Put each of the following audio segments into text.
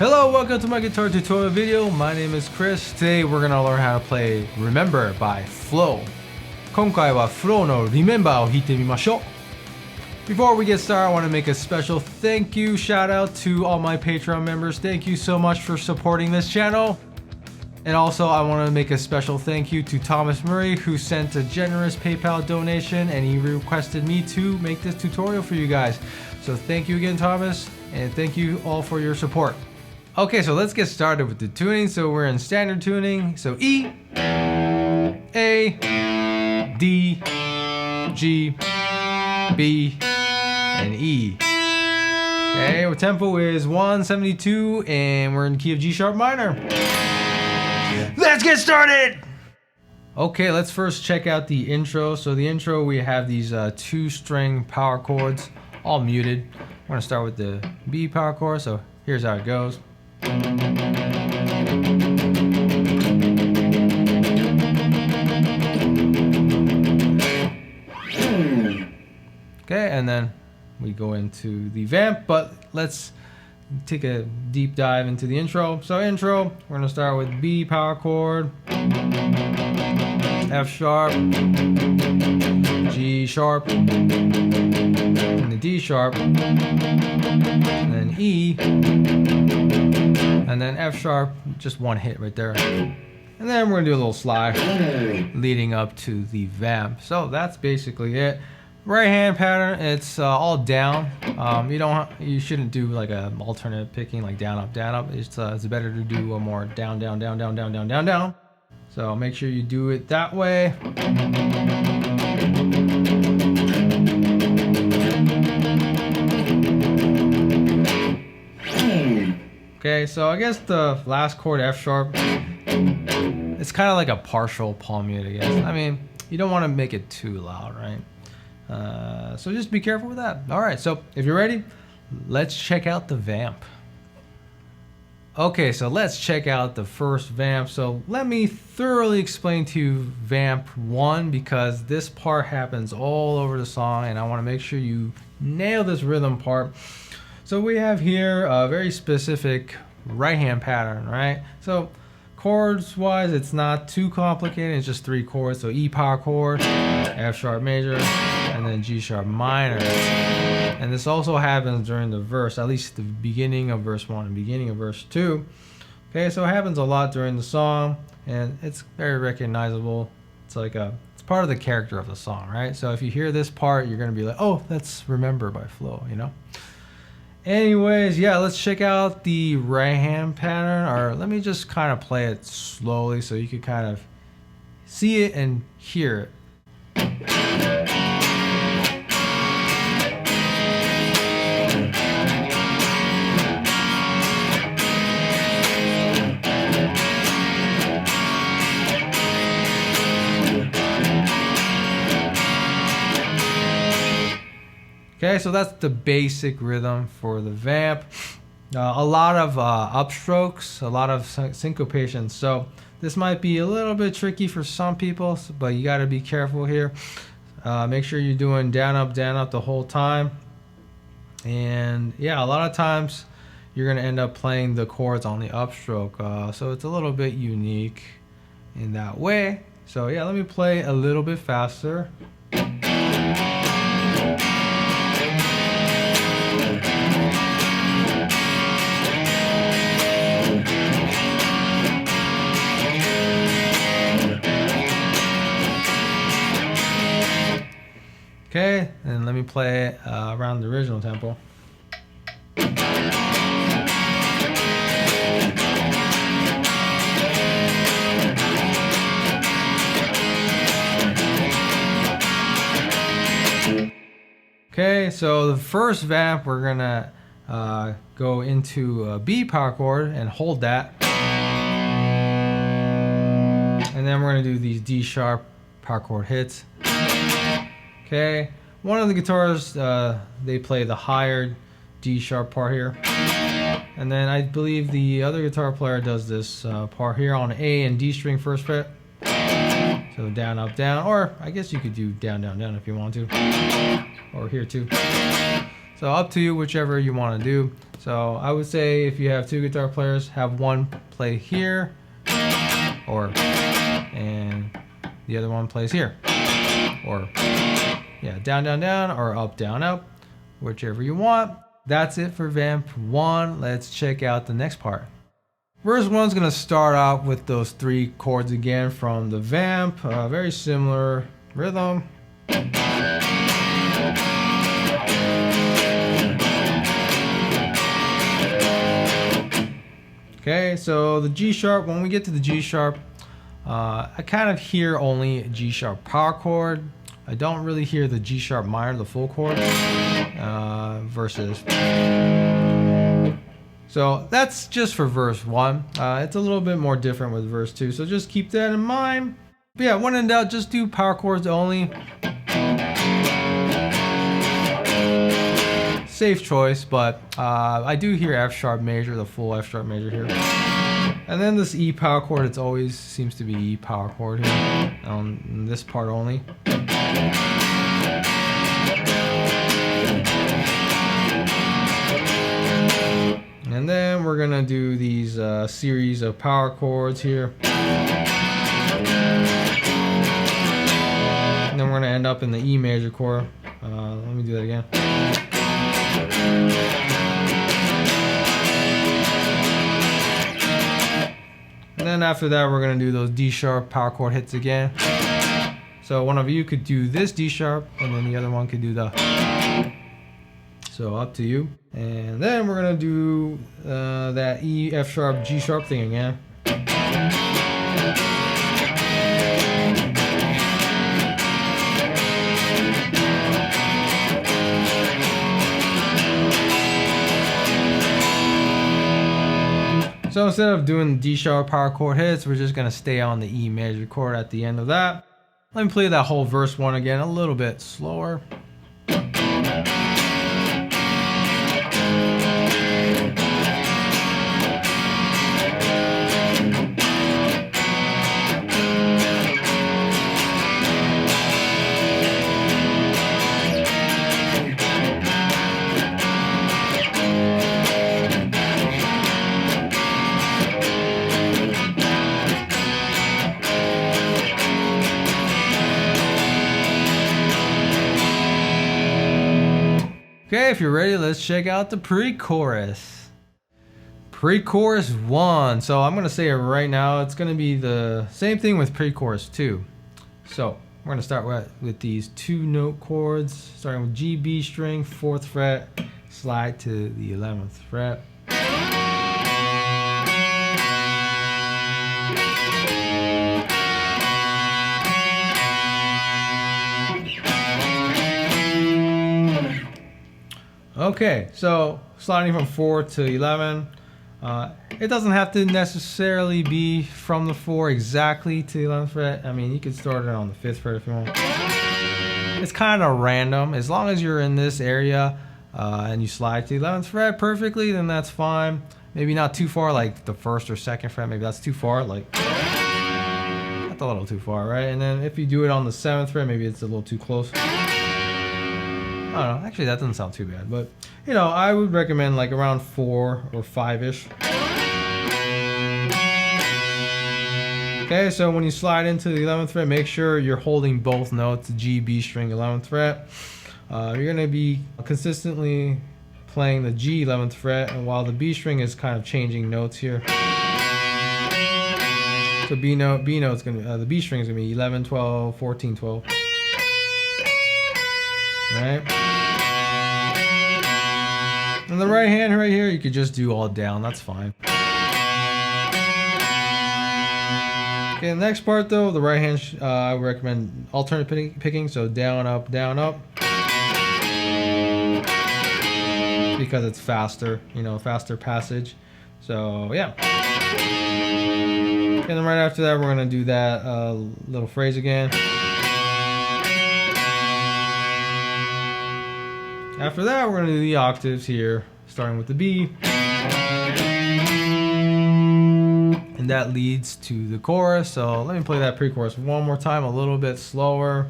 Hello, welcome to my guitar tutorial video. My name is Chris. Today we're gonna learn how to play Remember by Flo. 今回は Flo の Remember を弾いてみましょう。Before we get started, I want to make a special thank you shout out to all my Patreon members. Thank you so much for supporting this channel. And also I want to make a special thank you to Thomas Murray, who sent a generous PayPal donation and he requested me to make this tutorial for you guys. So thank you again, Thomas, and thank you all for your support. Okay, so let's get started with the tuning. So we're in standard tuning. So E, A, D, G, B, and E. Okay, our tempo is 172 and we're in the key of G sharp minor. Let's get started! Okay, let's first check out the intro. So the intro, we have these 2-string power chords, all muted. We're gonna start with the B power chord, so here's how it goes. Okay, and then we go into the vamp, but let's take a deep dive into the intro. So intro, we're gonna start with B power chord, F sharp, G sharp, and the D sharp, and then E, and then F sharp, just one hit right there. And then we're gonna do a little slide leading up to the vamp. So that's basically it. Right hand pattern, it's all down. You shouldn't do like a alternate picking like down up down up. It's better to do a more down down down down down down down down. So make sure you do it that way. Okay, so I guess the last chord, F sharp, it's kind of like a partial palm mute, I guess. I mean, you don't want to make it too loud, right? So just be careful with that. All right, so if you're ready, let's check out the vamp. Okay, so let's check out the first vamp. So let me thoroughly explain to you vamp 1, because this part happens all over the song and I want to make sure you nail this rhythm part. So we have here a very specific right hand pattern, right? So chords wise, it's not too complicated. It's just 3 chords. So E power chord, F sharp major, and then G sharp minor. And this also happens during the verse, at least the beginning of verse 1 and beginning of verse 2. Okay, so it happens a lot during the song and it's very recognizable. It's like it's part of the character of the song, right? So if you hear this part, you're gonna be like, oh, that's Remember by Flo, you know? Anyways, yeah, let's check out the right hand pattern, or let me just kind of play it slowly so you can kind of see it and hear it. Okay, so that's the basic rhythm for the vamp. A lot of upstrokes, a lot of syncopation. So this might be a little bit tricky for some people, but you got to be careful here. Make sure you're doing down up the whole time. And yeah, a lot of times you're going to end up playing the chords on the upstroke. So it's a little bit unique in that way. So yeah, let me play a little bit faster. Okay, and let me play it around the original tempo. Okay, so the first vamp, we're gonna go into a B power chord and hold that. And then we're gonna do these D sharp power chord hits. Okay, one of the guitars, they play the higher D sharp part here. And then I believe the other guitar player does this part here on A and D string first fret. So down, up, down, or I guess you could do down, down, down if you want to. Or here too. So up to you, whichever you want to do. So I would say if you have two guitar players, have one play here, and the other one plays here, or yeah, down, down, down, or up, down, up, whichever you want. That's it for Vamp 1. Let's check out the next part. Verse 1 is going to start off with those 3 chords again from the Vamp. Very similar rhythm. Okay, so the G sharp, when we get to the G sharp, I kind of hear only G sharp power chord. I don't really hear the G sharp minor, the full chord, versus. So that's just for verse 1. It's a little bit more different with verse 2, so just keep that in mind. But yeah, when in doubt, just do power chords only. Safe choice, but I do hear F sharp major, the full F sharp major here. And then this E power chord, it always seems to be E power chord here on this part only. And then we're gonna do these series of power chords here. And then we're gonna end up in the E major chord. Let me do that again. And then after that, we're gonna do those D sharp power chord hits again. So one of you could do this D sharp, and then the other one could do the. So up to you. And then we're gonna do that E, F sharp, G sharp thing again. So instead of doing D sharp power chord hits, we're just gonna stay on the E major chord at the end of that. Let me play that whole verse 1 again, a little bit slower. Okay, if you're ready, let's check out the pre-chorus. Pre-chorus 1. So I'm gonna say it right now. It's gonna be the same thing with pre-chorus 2. So we're gonna start with these 2-note chords, starting with G, B string, 4th fret, slide to the 11th fret. Okay, so sliding from 4 to 11, it doesn't have to necessarily be from the 4 exactly to the 11th fret. I mean, you could start it on the 5th fret if you want. It's kind of random. As long as you're in this area and you slide to the 11th fret perfectly, then that's fine. Maybe not too far, like the 1st or 2nd fret. Maybe that's too far, like that's a little too far, right? And then if you do it on the 7th fret, maybe it's a little too close. I don't know, actually that doesn't sound too bad, but you know, I would recommend like around 4 or 5-ish. Okay, so when you slide into the 11th fret, make sure you're holding both notes, G, B string, 11th fret. You're gonna be consistently playing the G 11th fret, and while the B string is kind of changing notes here. So B note's gonna, the B string is gonna be 11, 12, 14, 12. Right? And the right hand right here, you could just do all down, that's fine. Okay, the next part though, the right hand, I recommend alternate picking, so down, up, because it's faster, you know, faster passage. So yeah. And then right after that, we're gonna do that little phrase again. After that, we're going to do the octaves here, starting with the B. And that leads to the chorus. So let me play that pre-chorus one more time, a little bit slower.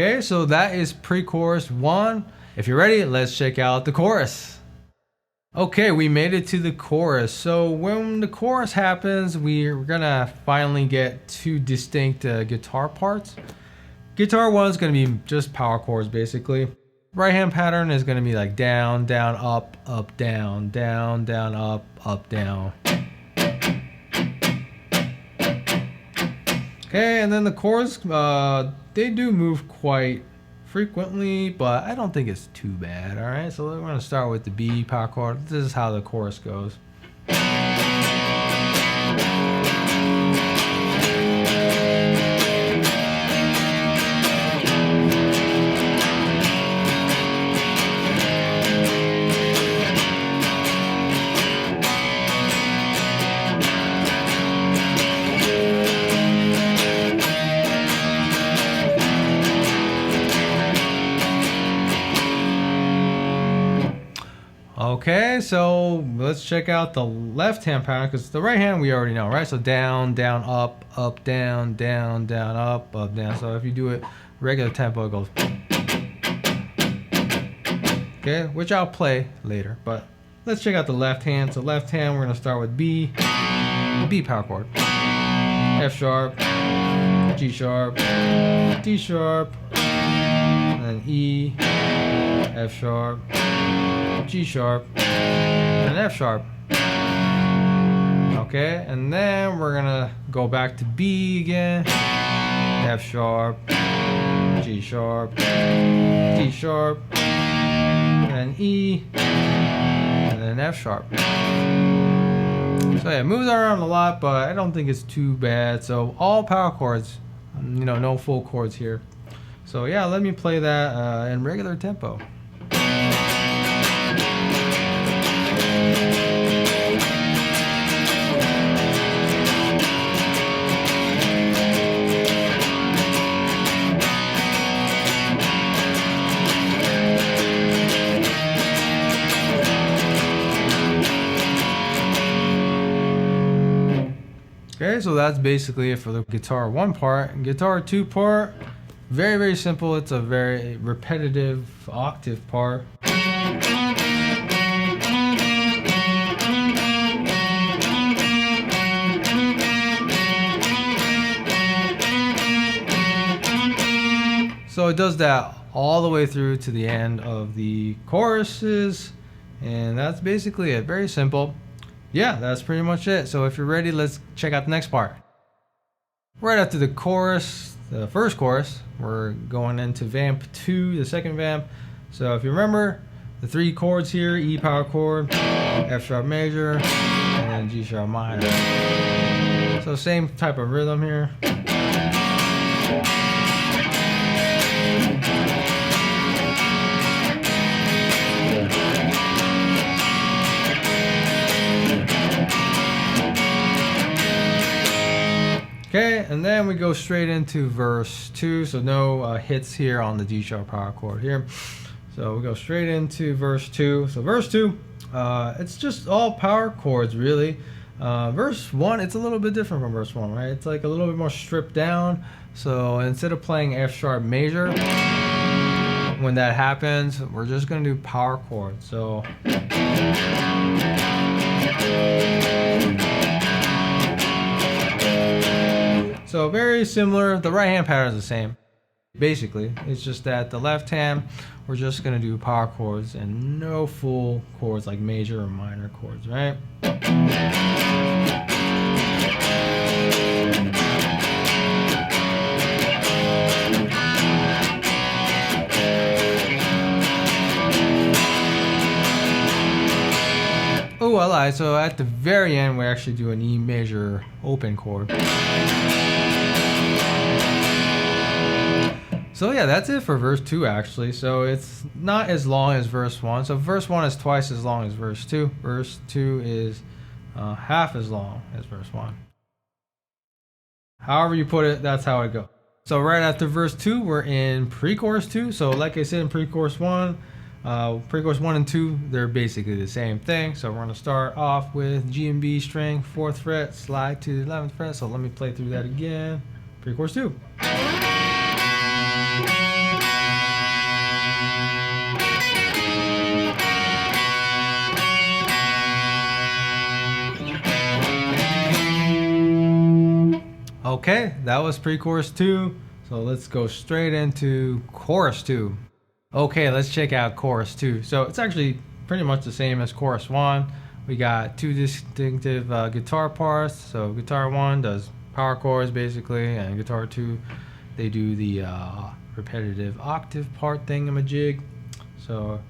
Okay, so that is pre-chorus 1. If you're ready, let's check out the chorus. Okay, we made it to the chorus. So when the chorus happens, we're gonna finally get 2 distinct guitar parts. Guitar 1 is gonna be just power chords basically. Right hand pattern is gonna be like down, down, up, up, down, down, down, up, up, down. Okay, and then the chords, they do move quite frequently, but I don't think it's too bad. All right, so we're gonna start with the B power chord. This is how the chorus goes. Okay, so let's check out the left hand pattern because the right hand we already know, right? So down, down, up, up, down, down, down, up, up, down. So if you do it regular tempo, it goes. Okay, which I'll play later, but let's check out the left hand. So left hand, we're gonna start with B power chord, F sharp, G sharp, D sharp, and then E, F sharp, G sharp, and F sharp. Okay, and then we're gonna go back to B again, F sharp, G sharp, D sharp, and E, and then F sharp. So yeah, it moves around a lot, but I don't think it's too bad. So all power chords, you know, no full chords here. So yeah, let me play that in regular tempo. Okay, so that's basically it for the guitar 1 part. Guitar 2 part, very, very simple. It's a very repetitive octave part. So it does that all the way through to the end of the choruses, and that's basically it. Very simple. Yeah, that's pretty much it. So if you're ready, let's check out the next part. Right after the chorus, the first chorus, we're going into Vamp 2, the second Vamp. So if you remember, the 3 chords here, E power chord, F sharp major, and then G sharp minor. So same type of rhythm here. Okay, and then we go straight into verse 2, so no hits here on the G sharp power chord here. So we go straight into verse 2. So verse 2, it's just all power chords really. Verse 1, it's a little bit different from verse 1, right? It's like a little bit more stripped down. So instead of playing F sharp major, when that happens, we're just gonna do power chords. So so very similar. The right hand pattern is the same. Basically, it's just that the left hand, we're just gonna do power chords and no full chords like major or minor chords, right? Oh, I lied. So at the very end, we actually do an E major open chord. So yeah, that's it for verse 2 actually. So it's not as long as verse 1. So verse 1 is twice as long as verse 2. Verse 2 is half as long as verse 1. However you put it, that's how it goes. So right after verse 2, we're in pre-chorus 2. So like I said in pre-chorus 1 and 2, they're basically the same thing. So we're going to start off with G and B string, 4th fret, slide to the 11th fret. So let me play through that again. Pre-chorus 2. Okay, that was pre-chorus 2. So let's go straight into chorus 2. Okay, let's check out chorus 2. So it's actually pretty much the same as chorus 1. We got two distinctive guitar parts. So guitar 1 does power chords basically, and guitar 2, they do the repetitive octave part thingamajig. So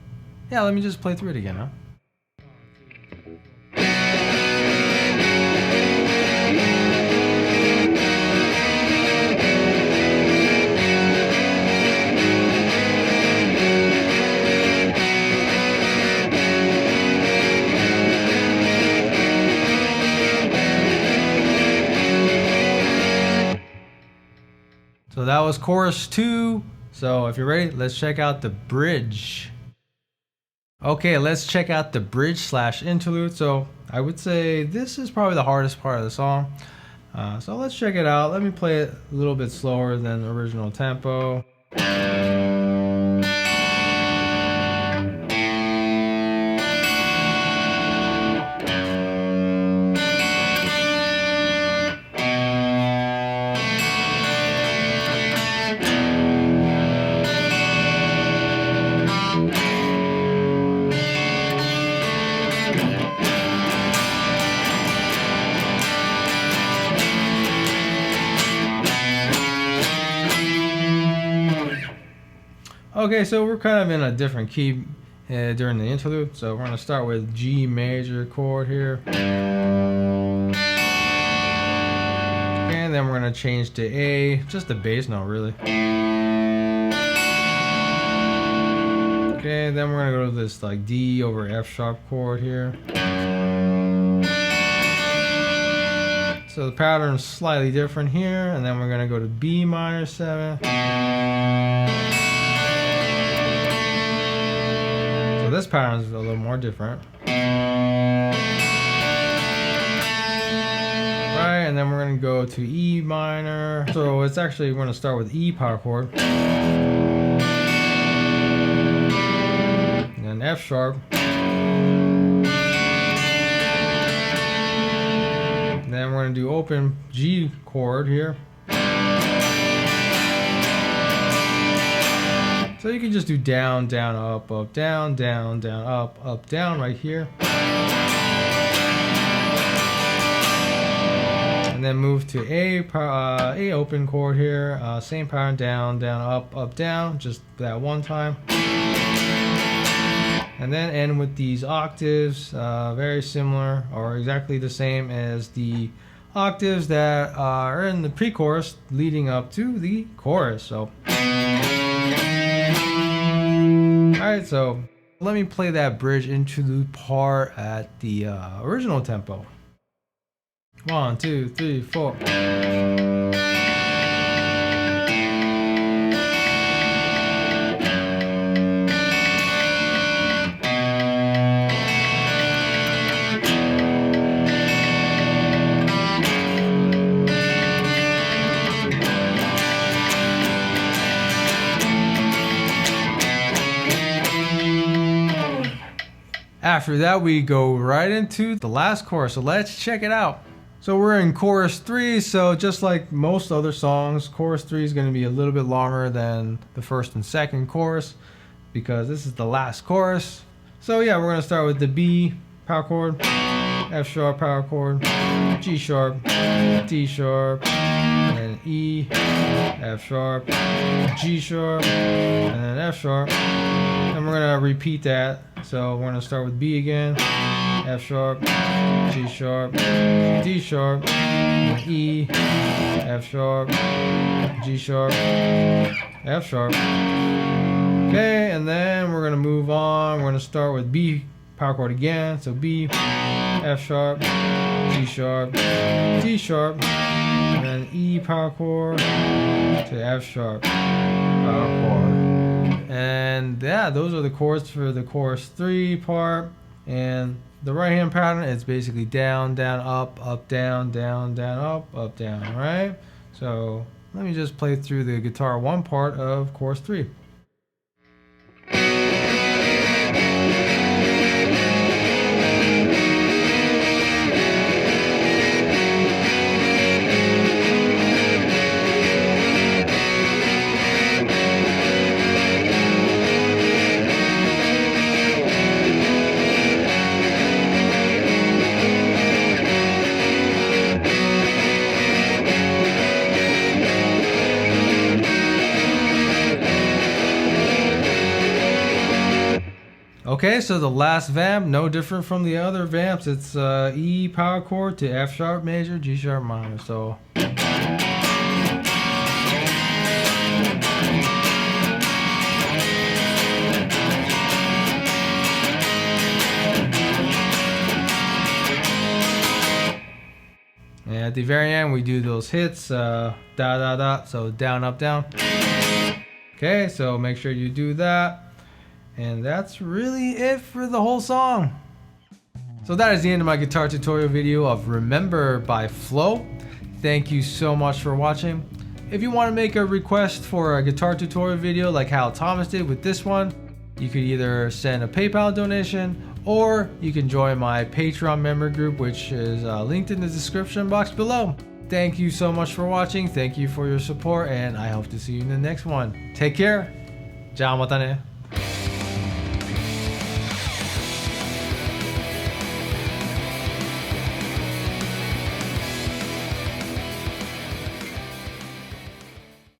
yeah, let me just play through it again, huh? So that was chorus 2. So if you're ready, let's check out the bridge. Okay, let's check out the bridge slash interlude. So I would say this is probably the hardest part of the song. So let's check it out. Let me play it a little bit slower than the original tempo. Okay, so we're kind of in a different key during the interlude. So we're going to start with G major chord here. And then we're going to change to A, just the bass note really. Okay, then we're going to go to this like D over F sharp chord here. So the pattern's slightly different here, and then we're going to go to B minor 7. This pattern is a little more different. Right, and then we're going to go to E minor. So it's actually, we're going to start with E power chord. And then F sharp. And then we're going to do open G chord here. So you can just do down, down, up, down, down, down, up, down right here. And then move to A open chord here. Same pattern, down, down, up, down, just that one time. And then end with these octaves, very similar or exactly the same as the octaves that are in the pre-chorus leading up to the chorus. So. Alright, so let me play that bridge interlude part at the original tempo. 1, 2, 3, 4. After that, we go right into the last chorus, so let's check it out. So we're in chorus 3, so just like most other songs, chorus 3 is going to be a little bit longer than the first and second chorus because this is the last chorus. So yeah, we're going to start with the B power chord, F sharp power chord, G sharp, D sharp, and then E, F sharp, G sharp, and then F sharp. And we're going to repeat that. So we're going to start with B again, F sharp, G sharp, D sharp, E, F sharp, G sharp, F sharp. Okay, and then we're going to move on. We're going to start with B power chord again. So B, F sharp, G sharp, D sharp, and then E power chord to F sharp power chord. And yeah, those are the chords for the chorus 3 part. And the right hand pattern is basically down, down, up, down, down, down, up, down, right? So let me just play through the guitar 1 part of chorus 3. Okay, so the last vamp, no different from the other vamps. It's E power chord to F sharp major, G sharp minor. So and at the very end, we do those hits, da da da, so down, up, down. Okay, so make sure you do that. And that's really it for the whole song. So that is the end of my guitar tutorial video of Remember by Flo. Thank you so much for watching. If you want to make a request for a guitar tutorial video like how Thomas did with this one, you could either send a PayPal donation or you can join my Patreon member group, which is linked in the description box below. Thank you so much for watching. Thank you for your support, and I hope to see you in the next one. Take care. じゃあまたね。